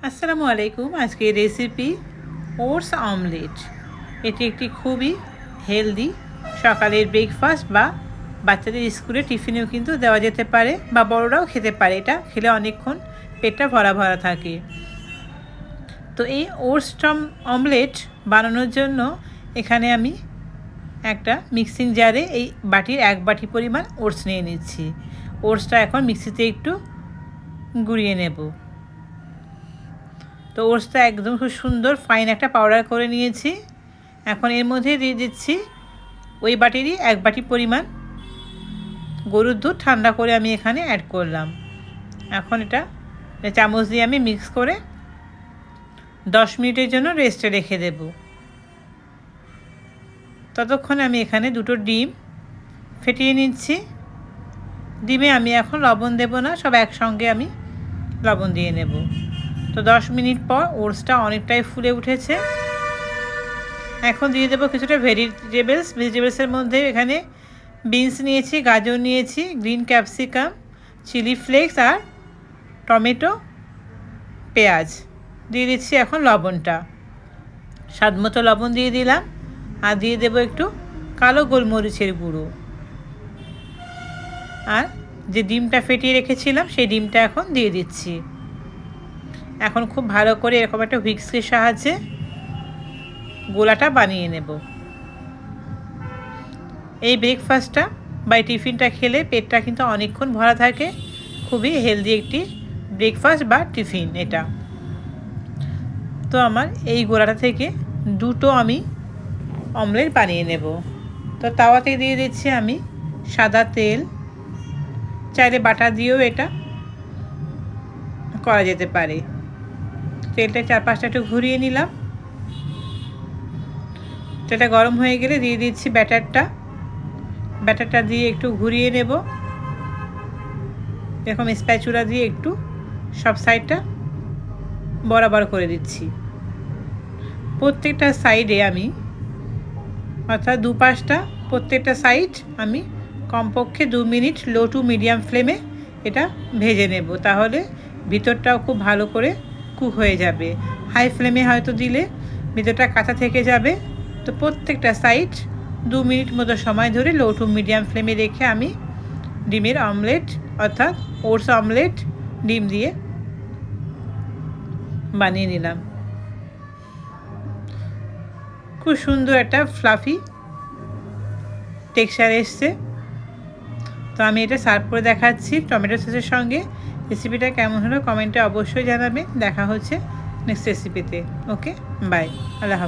আসসালামু আলাইকুম। আজকে রেসিপি ওটস অমলেট। এটি একটি খুবই হেলদি সকালের ব্রেকফাস্ট বা বাচ্চাদের স্কুলে টিফিনেও কিন্তু দেওয়া যেতে পারে বা বড়রাও খেতে পারে। এটা খেলে অনেকক্ষণ পেটটা ভরা ভরা থাকে। তো এই ওটস অমলেট বানানোর জন্য এখানে আমি একটা মিক্সিং জারে এই বাটির 1 বাটি পরিমাণ ওটস নিয়ে নিচ্ছি। ওটসটা এখন মিক্সিতে একটু গুঁড়িয়ে নেব। তো ওটসটা একদম খুব সুন্দর ফাইন একটা পাউডার করে নিয়েছি। এখন এর মধ্যে দিয়ে দিচ্ছি ওই বাটিরই 1 বাটি পরিমাণ গরুর দুধ ঠান্ডা করে আমি এখানে অ্যাড করলাম। এখন এটা চামচ দিয়ে আমি মিক্স করে 10 মিনিটের জন্য রেস্টে রেখে দেব। ততক্ষণে আমি এখানে 2টো ডিম ফেটিয়ে নিচ্ছি। ডিমে আমি এখন লবণ দেব না, সব একসঙ্গে আমি লবণ দিয়ে নেব। তো 10 মিনিট পর ওটসটা অনেকটাই ফুলে উঠেছে। এখন দিয়ে দেবো কিছুটা ভেজিটেবলসের মধ্যে এখানে বিনস নিয়েছি, গাজর নিয়েছি, গ্রিন ক্যাপসিকাম, চিলি ফ্লেক্স আর টমেটো, পেঁয়াজ দিয়ে দিচ্ছি। এখন লবণটা স্বাদ মতো লবণ দিয়ে দিলাম, আর দিয়ে দেবো একটু কালো গোলমরিচের গুঁড়ো। আর যে ডিমটা ফেটিয়ে রেখেছিলাম সেই ডিমটা এখন দিয়ে দিচ্ছি। এখন খুব ভালো করে এরকম একটা হুইস্কের সাহায্যে গোলাটা বানিয়ে নেব। এই ব্রেকফাস্টটা বা টিফিনটা খেলে পেটটা কিন্তু অনেকক্ষণ ভরা থাকে। খুবই হেলদি একটি ব্রেকফাস্ট বা টিফিন এটা। তো আমার এই গোলাটা থেকে 2টো আমি অমলেট বানিয়ে নেব। তো তাওয়াতে দিয়ে দিচ্ছি আমি সাদা তেল, চাইলে বাটার দিয়েও এটা করা যেতে পারে। তেলটা 4-5টা একটু ঘুরিয়ে নিলাম। তেলটা গরম হয়ে গেলে দিয়ে দিচ্ছি ব্যাটারটা দিয়ে একটু ঘুরিয়ে নেব। এরকম স্প্যাচুলা দিয়ে একটু সব সাইডটা বরাবর করে দিচ্ছি। প্রত্যেকটা সাইডে আমি অর্থাৎ দুপাশটা প্রত্যেকটা সাইড আমি কমপক্ষে 2 মিনিট লো টু মিডিয়াম ফ্লেমে এটা ভেজে নেব। তাহলে ভিতরটাও খুব ভালো করে কুক হয়ে যাবে। হাই ফ্লেমে হয়তো দিলে ভিতরটা কাঁচা থেকে যাবে। তো প্রত্যেকটা সাইড 2 মিনিট মতো সময় ধরে লো টু মিডিয়াম ফ্লেমে রেখে আমি ডিমের অমলেট অর্থাৎ ওটস অমলেট ডিম দিয়ে বানিয়ে নিলাম। খুব সুন্দর একটা ফ্লাফি টেক্সচার এসছে। তো আমি এটা সার্ভ করে দেখাচ্ছি টমেটো সসের সঙ্গে। রেসিপিটা কেমন হলো কমেন্টে অবশ্যই জানাবেন। দেখা হচ্ছে নেক্সট রেসিপিতে। ওকে, বাই, আল্লাহ হাফেজ।